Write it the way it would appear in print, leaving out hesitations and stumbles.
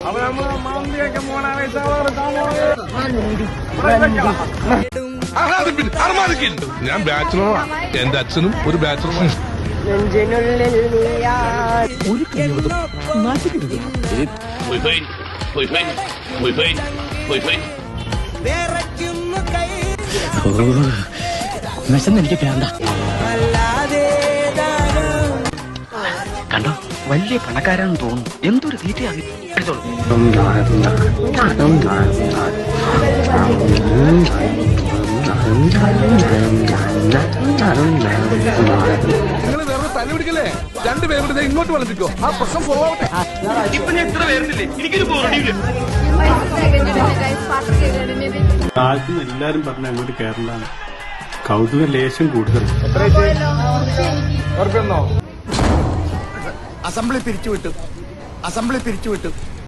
അപ്പൊ നമ്മള് മന്തിയൊക്കെ പോണാണ് ഞാൻ ബാച്ചിലറാ. എന്റെ അച്ഛനും ഒരു ബാച്ചിലറാണ്. എനിക്ക് വേണ്ട. കണ്ടോ, വലിയ പണക്കാരാണെന്ന് തോന്നുന്നു. എന്തൊരു തീറ്റയാണ്. നിങ്ങൾ വേറെ തല പിടിക്കല്ലേ? രണ്ടുപേരുടെ ഇങ്ങോട്ട് വളർത്തിക്കോ. ആ പ്രശ്നം സോൾവ് ആവട്ടെ. ഇപ്പൊ ഞാൻ എത്ര പേരുന്നില്ലേ? എനിക്കൊരു പോരടിയില്ല. ആദ്യം എല്ലാരും പറഞ്ഞ അങ്ങോട്ട് കേരളമാണ്. കൗതുക ലേശം കൂടുതൽ. ഉറപ്പിന്നോ? അസംബ്ലി പിരിച്ചുവിട്ടു.